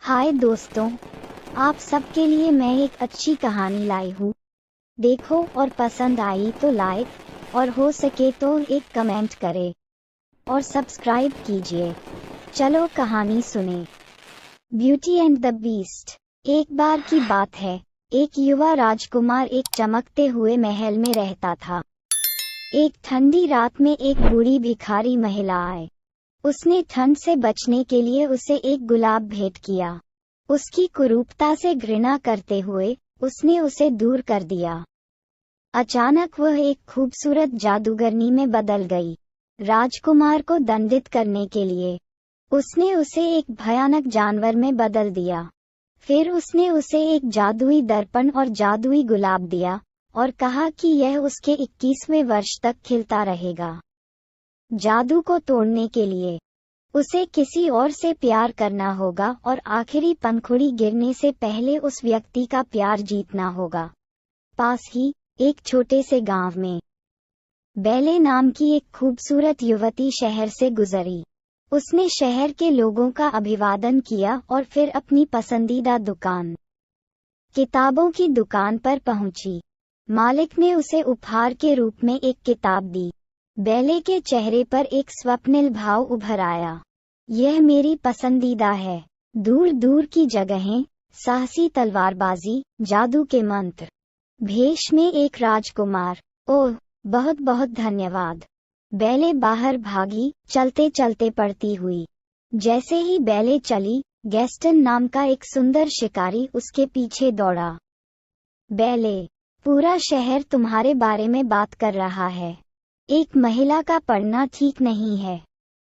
हाय दोस्तों, आप सबके लिए मैं एक अच्छी कहानी लाई हूँ। देखो और पसंद आई तो लाइक और हो सके तो एक कमेंट करें और सब्सक्राइब कीजिए। चलो कहानी सुने। Beauty and the beast. एक बार की बात है, एक युवा राजकुमार एक चमकते हुए महल में रहता था। एक ठंडी रात में एक बूढ़ी भिखारी महिला आई। उसने ठंड से बचने के लिए उसे एक गुलाब भेंट किया। उसकी कुरूपता से घृणा करते हुए उसने उसे दूर कर दिया। अचानक वह एक खूबसूरत जादूगरनी में बदल गई। राजकुमार को दंडित करने के लिए उसने उसे एक भयानक जानवर में बदल दिया। फिर उसने उसे एक जादुई दर्पण और जादुई गुलाब दिया और कहा कि यह उसके 21वें वर्ष तक खिलता रहेगा। जादू को तोड़ने के लिए उसे किसी और से प्यार करना होगा और आखिरी पंखुड़ी गिरने से पहले उस व्यक्ति का प्यार जीतना होगा। पास ही एक छोटे से गांव में बेले नाम की एक खूबसूरत युवती शहर से गुजरी। उसने शहर के लोगों का अभिवादन किया और फिर अपनी पसंदीदा दुकान, किताबों की दुकान पर पहुंची। मालिक ने उसे उपहार के रूप में एक किताब दी। बेले के चेहरे पर एक स्वप्निल भाव उभर आया। यह मेरी पसंदीदा है। दूर दूर की जगहें, साहसी तलवारबाजी, जादू के मंत्र। भेष में एक राजकुमार। ओह, बहुत बहुत धन्यवाद। बेले बाहर भागी, चलते चलते पड़ती हुई। जैसे ही बेले चली, गैस्टन नाम का एक सुंदर शिकारी उसके पीछे दौड़ा। बेले, पूरा शहर तुम्हारे बारे में बात कर रहा है। एक महिला का पढ़ना ठीक नहीं है।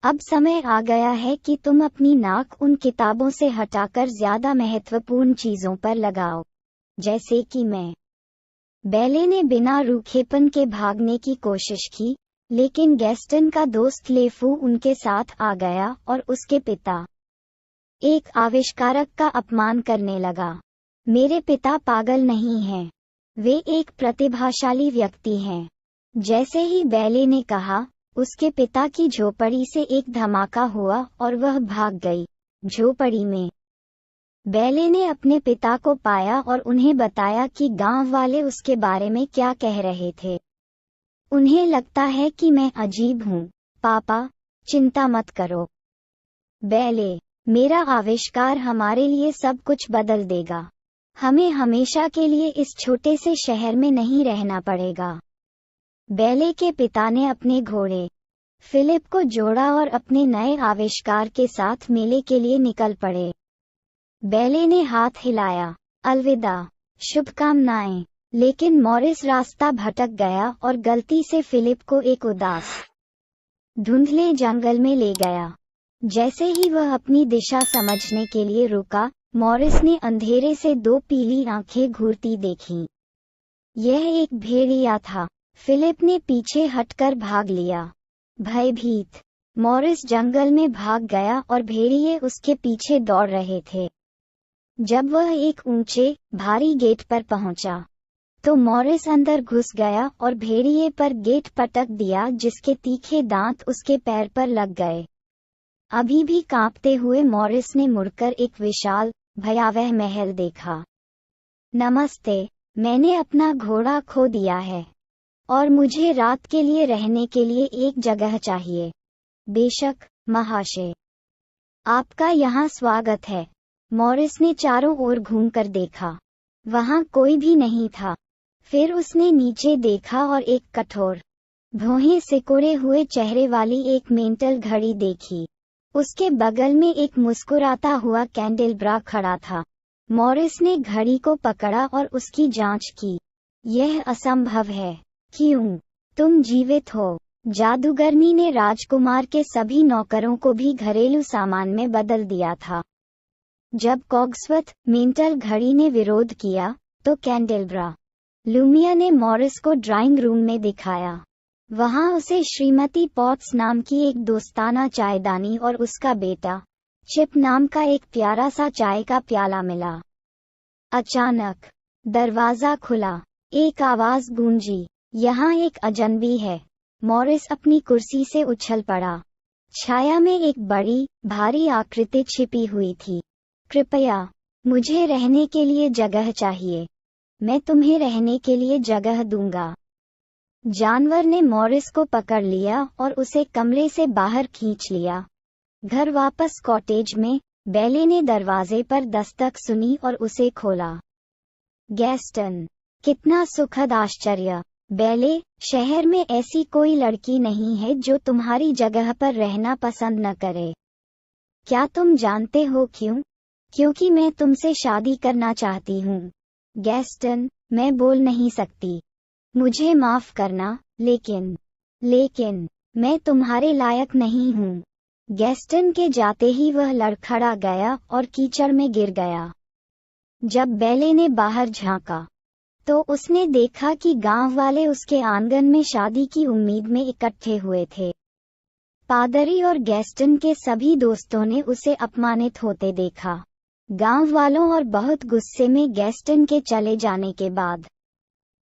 अब समय आ गया है कि तुम अपनी नाक उन किताबों से हटाकर ज्यादा महत्वपूर्ण चीजों पर लगाओ, जैसे कि मैं। बेले ने बिना रूखेपन के भागने की कोशिश की, लेकिन गैस्टन का दोस्त लेफू उनके साथ आ गया और उसके पिता, एक आविष्कारक का अपमान करने लगा। मेरे पिता पागल नहीं हैं। वे एक प्रतिभाशाली व्यक्ति हैं। जैसे ही बेले ने कहा, उसके पिता की झोपड़ी से एक धमाका हुआ और वह भाग गई। झोपड़ी में बेले ने अपने पिता को पाया और उन्हें बताया कि गांव वाले उसके बारे में क्या कह रहे थे। उन्हें लगता है कि मैं अजीब हूँ। पापा, चिंता मत करो बेले, मेरा आविष्कार हमारे लिए सब कुछ बदल देगा। हमें हमेशा के लिए इस छोटे से शहर में नहीं रहना पड़ेगा। बेले के पिता ने अपने घोड़े फिलिप को जोड़ा और अपने नए आविष्कार के साथ मेले के लिए निकल पड़े। बेले ने हाथ हिलाया, अलविदा, शुभकामनाएं। लेकिन मॉरिस रास्ता भटक गया और गलती से फिलिप को एक उदास, धुंधले जंगल में ले गया। जैसे ही वह अपनी दिशा समझने के लिए रुका, मॉरिस ने अंधेरे से दो पीली आंखें घूरती देखीं। यह एक भेड़िया था। फिलिप ने पीछे हटकर भाग लिया। भयभीत मॉरिस जंगल में भाग गया और भेड़िए उसके पीछे दौड़ रहे थे। जब वह एक ऊंचे, भारी गेट पर पहुंचा, तो मॉरिस अंदर घुस गया और भेड़िए पर गेट पटक दिया, जिसके तीखे दांत उसके पैर पर लग गए। अभी भी कांपते हुए मॉरिस ने मुड़कर एक विशाल, भयावह महल देखा। नमस्ते, मैंने अपना घोड़ा खो दिया है और मुझे रात के लिए रहने के लिए एक जगह चाहिए। बेशक, महाशय, आपका यहाँ स्वागत है। मॉरिस ने चारों ओर घूमकर देखा। वहाँ कोई भी नहीं था। फिर उसने नीचे देखा और एक कठोर, भौहें सिकोड़े हुए चेहरे वाली एक मेंटल घड़ी देखी। उसके बगल में एक मुस्कुराता हुआ कैंडेलब्रा खड़ा था। मॉरिस ने घड़ी को पकड़ा और उसकी जांच की। यह असंभव है। क्यों? तुम जीवित हो। जादूगरनी ने राजकुमार के सभी नौकरों को भी घरेलू सामान में बदल दिया था। जब कॉग्सवर्थ मेंटल घड़ी ने विरोध किया, तो कैंडेलब्रा लूमिया ने मॉरिस को ड्राइंग रूम में दिखाया। वहां उसे श्रीमती पॉट्स नाम की एक दोस्ताना चायदानी और उसका बेटा चिप नाम का एक प्यारा सा चाय का प्याला मिला। अचानक दरवाजा खुला। एक आवाज गूंजी, यहाँ एक अजनबी है। मॉरिस अपनी कुर्सी से उछल पड़ा। छाया में एक बड़ी, भारी आकृति छिपी हुई थी। कृपया, मुझे रहने के लिए जगह चाहिए। मैं तुम्हें रहने के लिए जगह दूंगा। जानवर ने मॉरिस को पकड़ लिया और उसे कमरे से बाहर खींच लिया। घर वापस कॉटेज में, बेले ने दरवाजे पर दस्तक सुनी और उसे खोला। गैस्टन, कितना सुखद आश्चर्य। बेले, शहर में ऐसी कोई लड़की नहीं है जो तुम्हारी जगह पर रहना पसंद न करे। क्या तुम जानते हो क्यों? क्योंकि मैं तुमसे शादी करना चाहती हूँ। गैस्टन, मैं बोल नहीं सकती। मुझे माफ करना, लेकिन मैं तुम्हारे लायक नहीं हूँ। गैस्टन के जाते ही वह लड़खड़ा गया और कीचड़ में गिर गया। जब बेले ने बाहर झांका, तो उसने देखा कि गांव वाले उसके आंगन में शादी की उम्मीद में इकट्ठे हुए थे। पादरी और गैस्टन के सभी दोस्तों ने उसे अपमानित होते देखा। गांव वालों और बहुत गुस्से में गैस्टन के चले जाने के बाद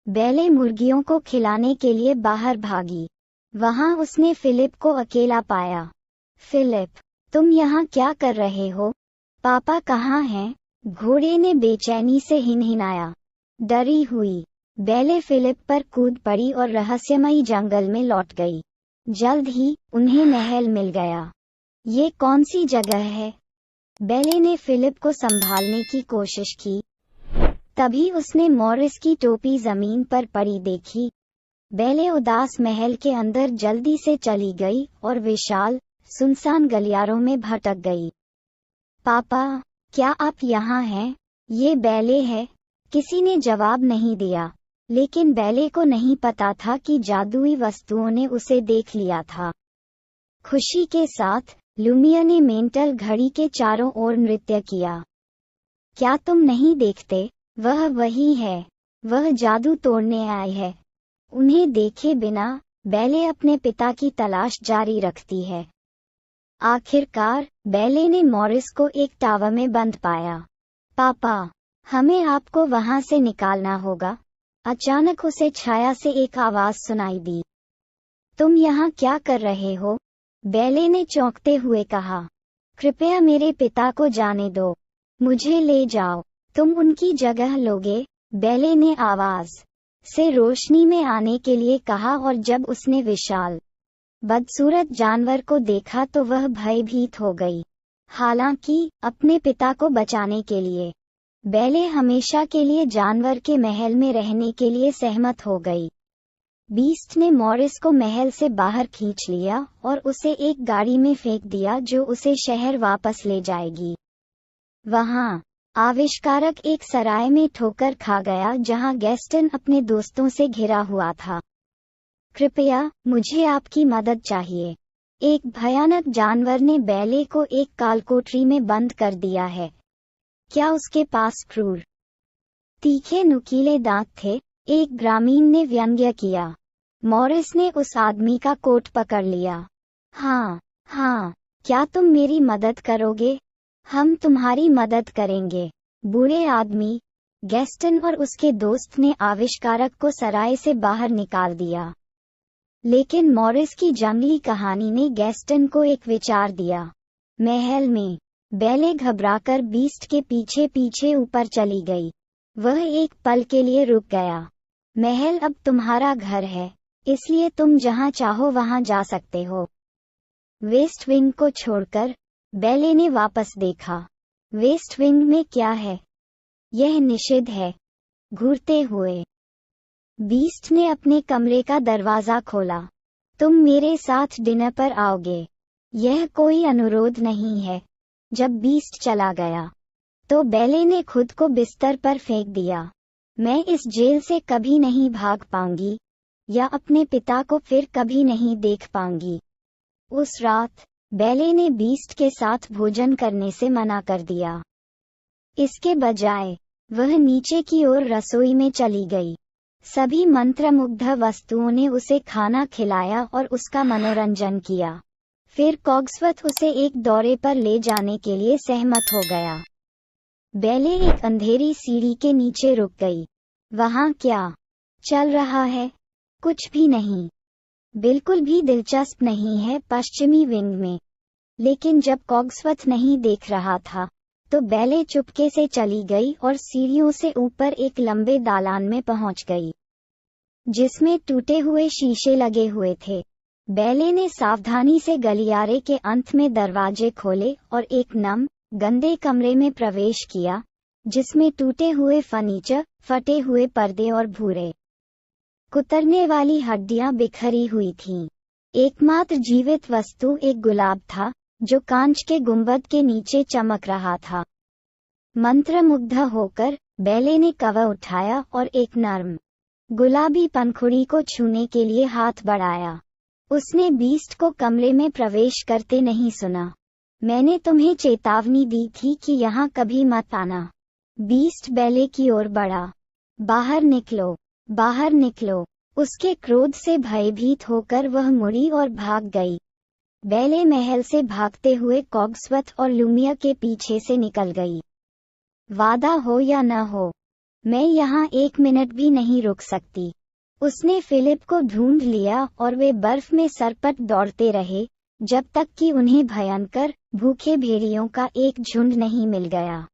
बेले मुर्गियों को खिलाने के लिए बाहर भागी। वहां उसने फिलिप को अकेला पाया। फिलिप, तुम यहाँ क्या कर रहे हो? पापा कहाँ हैं? घोड़े ने बेचैनी से हिनहिनाया। डरी हुई बेले फिलिप पर कूद पड़ी और रहस्यमयी जंगल में लौट गई। जल्द ही उन्हें महल मिल गया। ये कौन सी जगह है? बेले ने फिलिप को संभालने की कोशिश की। तभी उसने मॉरिस की टोपी जमीन पर पड़ी देखी। बेले उदास महल के अंदर जल्दी से चली गई और विशाल, सुनसान गलियारों में भटक गई। पापा, क्या आप यहाँ हैं? ये बेले है। किसी ने जवाब नहीं दिया, लेकिन बेले को नहीं पता था कि जादुई वस्तुओं ने उसे देख लिया था। खुशी के साथ लुमिया ने मेंटल घड़ी के चारों ओर नृत्य किया। क्या तुम नहीं देखते? वह वही है। वह जादू तोड़ने आए है। उन्हें देखे बिना बेले अपने पिता की तलाश जारी रखती है। आखिरकार बेले ने मॉरिस को एक टावर में बंद पाया। पापा, हमें आपको वहां से निकालना होगा। अचानक उसे छाया से एक आवाज सुनाई दी। तुम यहाँ क्या कर रहे हो? बेले ने चौंकते हुए कहा। कृपया मेरे पिता को जाने दो। मुझे ले जाओ। तुम उनकी जगह लोगे? बेले ने आवाज से रोशनी में आने के लिए कहा और जब उसने विशाल, बदसूरत जानवर को देखा तो वह भयभीत हो गई। हालांकि अपने पिता को बचाने के लिए बेले हमेशा के लिए जानवर के महल में रहने के लिए सहमत हो गई। बीस्ट ने मॉरिस को महल से बाहर खींच लिया और उसे एक गाड़ी में फेंक दिया जो उसे शहर वापस ले जाएगी। वहां आविष्कारक एक सराय में ठोकर खा गया जहां गैस्टन अपने दोस्तों से घिरा हुआ था। कृपया, मुझे आपकी मदद चाहिए। एक भयानक जानवर ने बेले को एक कालकोठरी में बंद कर दिया है। क्या उसके पास क्रूर, तीखे नुकीले दांत थे? एक ग्रामीण ने व्यंग्य किया। मॉरिस ने उस आदमी का कोट पकड़ लिया। हाँ, क्या तुम मेरी मदद करोगे? हम तुम्हारी मदद करेंगे। बूढ़े आदमी, गैस्टन और उसके दोस्त ने आविष्कारक को सराय से बाहर निकाल दिया। लेकिन मॉरिस की जंगली कहानी ने गैस्टन को एक विचार दिया। महल में बेले घबराकर बीस्ट के पीछे पीछे ऊपर चली गई। वह एक पल के लिए रुक गया। महल अब तुम्हारा घर है, इसलिए तुम जहां चाहो वहां जा सकते हो। वेस्ट विंग को छोड़कर बेले ने वापस देखा। वेस्ट विंग में क्या है? यह निषिद्ध है। घूरते हुए बीस्ट ने अपने कमरे का दरवाजा खोला। तुम मेरे साथ डिनर पर आओगे? यह कोई अनुरोध नहीं है। जब बीस्ट चला गया, तो बेले ने खुद को बिस्तर पर फेंक दिया। मैं इस जेल से कभी नहीं भाग पाऊंगी, या अपने पिता को फिर कभी नहीं देख पाऊंगी। उस रात बेले ने बीस्ट के साथ भोजन करने से मना कर दिया। इसके बजाय वह नीचे की ओर रसोई में चली गई। सभी मंत्रमुग्ध वस्तुओं ने उसे खाना खिलाया और उसका मनोरंजन किया। फिर कॉग्सवर्थ उसे एक दौरे पर ले जाने के लिए सहमत हो गया। बेले एक अंधेरी सीढ़ी के नीचे रुक गई। वहां क्या चल रहा है? कुछ भी नहीं। बिल्कुल भी दिलचस्प नहीं है पश्चिमी विंग में। लेकिन जब कॉग्सवर्थ नहीं देख रहा था, तो बैले चुपके से चली गई और सीढ़ियों से ऊपर एक लंबे दालान में पहुंच गई, जिसमें टूटे हुए शीशे लगे हुए थे। बैले ने सावधानी से गलियारे के अंत में दरवाजे खोले और एक नम, गंदे कमरे में प्रवेश किया, जिसमें टूटे हुए फर्नीचर, फटे हुए पर्दे और भूरे, कुतरने वाली हड्डियां बिखरी हुई थीं। एकमात्र जीवित वस्तु एक गुलाब था, जो कांच के गुंबद के नीचे चमक रहा था। मंत्रमुग्ध होकर बैले ने कवर उठाया और एक नर्म, गुलाबी पंखुड़ी को छूने के लिए हाथ बढ़ाया। उसने बीस्ट को कमरे में प्रवेश करते नहीं सुना। मैंने तुम्हें चेतावनी दी थी कि यहाँ कभी मत आना। बीस्ट बैले की ओर बढ़ा। बाहर निकलो, बाहर निकलो। उसके क्रोध से भयभीत होकर वह मुड़ी और भाग गई। बैले महल से भागते हुए कॉग्सवर्थ और लूमिया के पीछे से निकल गई। वादा हो या न हो, मैं यहाँ 1 मिनट भी नहीं रुक सकती। उसने फिलिप को ढूंढ लिया और वे बर्फ में सरपट दौड़ते रहे, जब तक कि उन्हें भयंकर, भूखे भेड़ियों का एक झुंड नहीं मिल गया।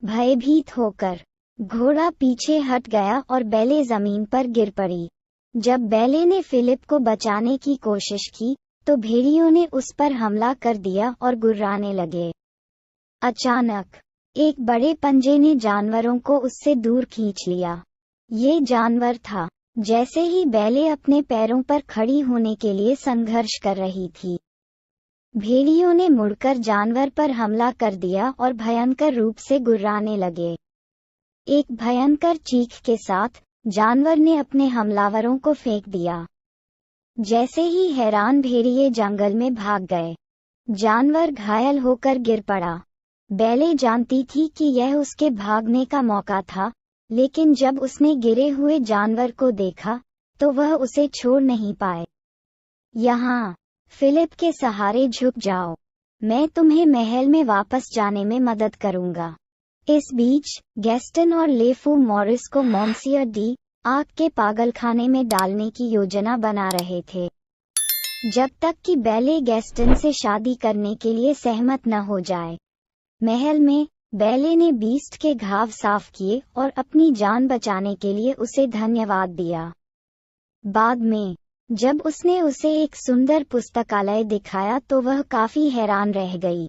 भयभीत होकर घोड़ा पीछे हट गया और बैले जमीन पर गिर पड़ी। जब बैले ने फिलिप को बचाने की कोशिश की, तो भेड़ियों ने उस पर हमला कर दिया और गुर्राने लगे। अचानक एक बड़े पंजे ने जानवरों को उससे दूर खींच लिया। ये जानवर था। जैसे ही बैले अपने पैरों पर खड़ी होने के लिए संघर्ष कर रही थी, भेड़ियों ने मुड़कर जानवर पर हमला कर दिया और भयंकर रूप से गुर्राने लगे। एक भयंकर चीख के साथ जानवर ने अपने हमलावरों को फेंक दिया। जैसे ही हैरान भेड़िए जंगल में भाग गए, जानवर घायल होकर गिर पड़ा। बैले जानती थी कि यह उसके भागने का मौका था, लेकिन जब उसने गिरे हुए जानवर को देखा, तो वह उसे छोड़ नहीं पाए। यहाँ, फिलिप के सहारे झुक जाओ, मैं तुम्हें महल में वापस जाने में मदद करूंगा। इस बीच गैस्टन और लेफू मॉरिस को मॉन्सियर डी आग के पागलखाने में डालने की योजना बना रहे थे, जब तक कि बैले गैस्टन से शादी करने के लिए सहमत न हो जाए। महल में बैले ने बीस्ट के घाव साफ किए और अपनी जान बचाने के लिए उसे धन्यवाद दिया। बाद में जब उसने उसे एक सुंदर पुस्तकालय दिखाया तो वह काफी हैरान रह गई।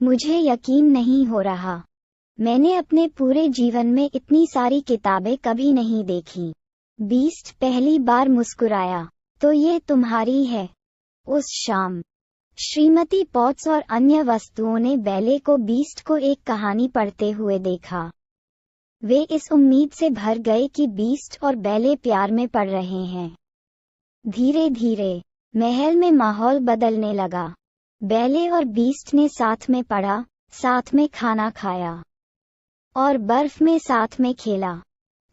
मुझे यकीन नहीं हो रहा, मैंने अपने पूरे जीवन में इतनी सारी किताबें कभी नहीं देखी। बीस्ट पहली बार मुस्कुराया। तो ये तुम्हारी है। उस शाम श्रीमती पॉट्स और अन्य वस्तुओं ने बैले को बीस्ट को एक कहानी पढ़ते हुए देखा। वे इस उम्मीद से भर गए कि बीस्ट और बैले प्यार में पड़ रहे हैं। धीरे धीरे महल में माहौल बदलने लगा। बैले और बीस्ट ने साथ में पढ़ा, साथ में खाना खाया और बर्फ में साथ में खेला।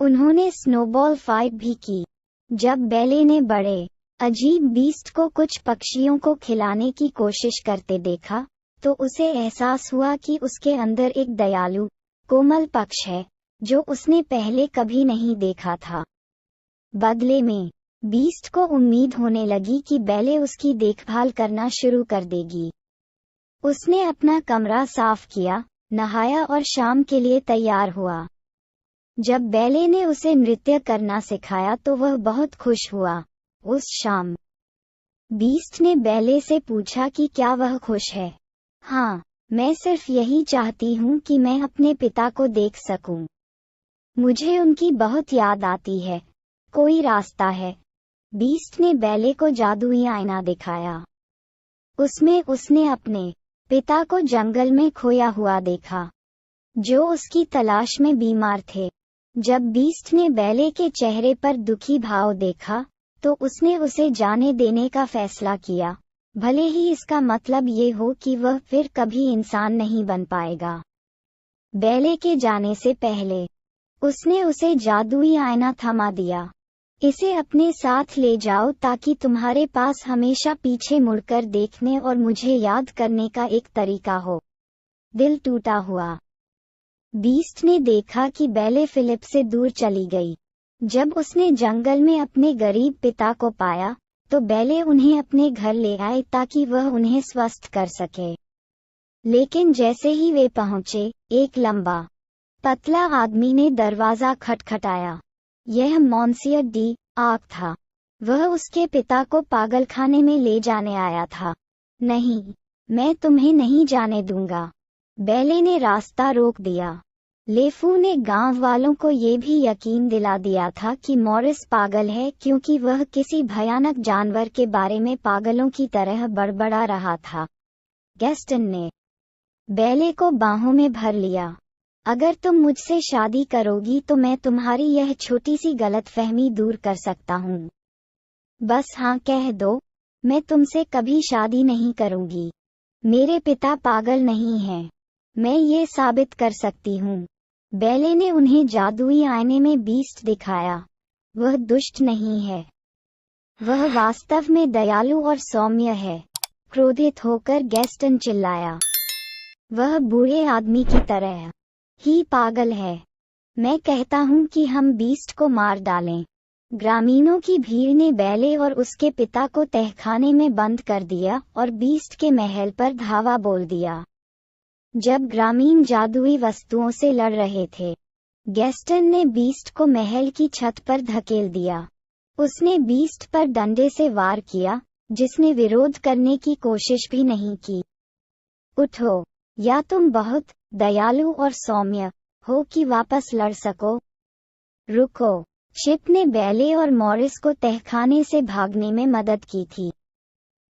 उन्होंने स्नोबॉल फाइट भी की। जब बैले ने बड़े अजीब बीस्ट को कुछ पक्षियों को खिलाने की कोशिश करते देखा, तो उसे एहसास हुआ कि उसके अंदर एक दयालु, कोमल पक्ष है, जो उसने पहले कभी नहीं देखा था। बदले में बीस्ट को उम्मीद होने लगी कि बैले उसकी देखभाल करना शुरू कर देगी। उसने अपना कमरा साफ किया, नहाया और शाम के लिए तैयार हुआ। जब बैले ने उसे नृत्य करना सिखाया तो वह बहुत खुश हुआ। उस शाम बीस्ट ने बैले से पूछा कि क्या वह खुश है। हाँ, मैं सिर्फ यही चाहती हूँ कि मैं अपने पिता को देख सकूं। मुझे उनकी बहुत याद आती है। कोई रास्ता है? बीस्ट ने बैले को जादुई आईना दिखाया। उसमें उसने अपने पिता को जंगल में खोया हुआ देखा, जो उसकी तलाश में बीमार थे। जब बीस्ट ने बैले के चेहरे पर दुखी भाव देखा, तो उसने उसे जाने देने का फैसला किया, भले ही इसका मतलब ये हो कि वह फिर कभी इंसान नहीं बन पाएगा। बैले के जाने से पहले उसने उसे जादुई आईना थमा दिया। इसे अपने साथ ले जाओ ताकि तुम्हारे पास हमेशा पीछे मुड़कर देखने और मुझे याद करने का एक तरीका हो। दिल टूटा हुआ बीस्ट ने देखा कि बैले फिलिप से दूर चली गई। जब उसने जंगल में अपने गरीब पिता को पाया, तो बैले उन्हें अपने घर ले आए ताकि वह उन्हें स्वस्थ कर सके। लेकिन जैसे ही वे पहुंचे, एक लंबा पतला आदमी ने दरवाजा खटखटाया। यह मॉन्सियर डी आर्क था। वह उसके पिता को पागलखाने में ले जाने आया था। नहीं, मैं तुम्हें नहीं जाने दूंगा। बेले ने रास्ता रोक दिया। लेफू ने गांव वालों को ये भी यकीन दिला दिया था कि मॉरिस पागल है, क्योंकि वह किसी भयानक जानवर के बारे में पागलों की तरह बड़बड़ा रहा था। गैस्टन ने बेले को बाहों में भर लिया। अगर तुम मुझसे शादी करोगी तो मैं तुम्हारी यह छोटी सी गलतफहमी दूर कर सकता हूँ। बस हाँ कह दो, मैं तुमसे कभी शादी नहीं करूंगी। मेरे पिता पागल नहीं हैं। मैं ये साबित कर सकती हूँ। बेले ने उन्हें जादुई आईने में बीस्ट दिखाया। वह दुष्ट नहीं है। वह वास्तव में दयालु और सौम्य है। क्रोधित होकर गैस्टन चिल्लाया। वह बूढ़े आदमी की तरह ही पागल है। मैं कहता हूँ कि हम बीस्ट को मार डालें। ग्रामीणों की भीड़ ने बेले और उसके पिता को तहखाने में बंद कर दिया और बीस्ट के महल पर धावा बोल दिया। जब ग्रामीण जादुई वस्तुओं से लड़ रहे थे, गैस्टन ने बीस्ट को महल की छत पर धकेल दिया। उसने बीस्ट पर डंडे से वार किया, जिसने विरोध करने की कोशिश भी नहीं की। उठो, या तुम बहुत दयालु और सौम्य हो कि वापस लड़ सको। रुको। चिप ने बेले और मॉरिस को तहखाने से भागने में मदद की थी।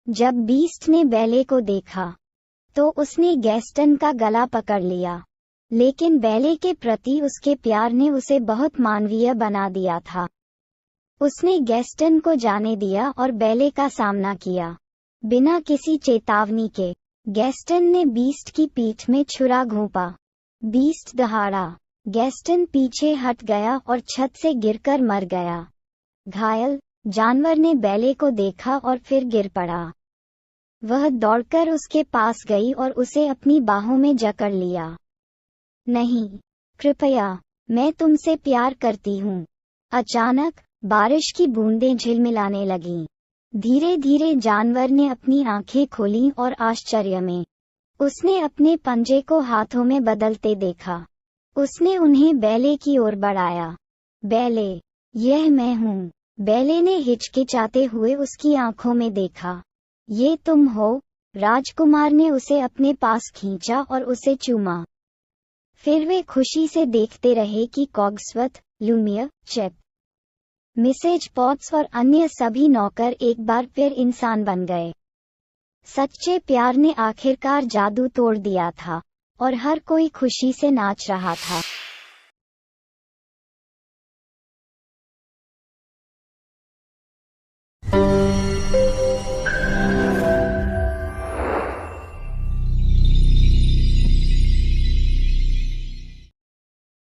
जब बीस्ट ने बेले को देखा तो उसने गैस्टन का गला पकड़ लिया, लेकिन बेले के प्रति उसके प्यार ने उसे बहुत मानवीय बना दिया था। उसने गैस्टन को जाने दिया और बेले का सामना किया। बिना किसी चेतावनी के गैस्टन ने बीस्ट की पीठ में छुरा घोंपा। बीस्ट दहाड़ा। गैस्टन पीछे हट गया और छत से गिरकर मर गया। घायल जानवर ने बेले को देखा और फिर गिर पड़ा। वह दौड़कर उसके पास गई और उसे अपनी बाहों में जकड़ लिया। नहीं, कृपया, मैं तुमसे प्यार करती हूँ। अचानक बारिश की बूंदें झिलमिलाने लगीं। धीरे धीरे जानवर ने अपनी आंखें खोलीं और आश्चर्य में उसने अपने पंजे को हाथों में बदलते देखा। उसने उन्हें बेले की ओर बढ़ाया। बेले, यह मैं हूँ। बेले ने हिचकिचाते हुए उसकी आंखों में देखा। ये तुम हो? राजकुमार ने उसे अपने पास खींचा और उसे चूमा। फिर वे खुशी से देखते रहे कि कॉग्सवर्थ, लूमियर, चिप, मिसेज पॉट्स और अन्य सभी नौकर एक बार फिर इंसान बन गए। सच्चे प्यार ने आखिरकार जादू तोड़ दिया था और हर कोई खुशी से नाच रहा था।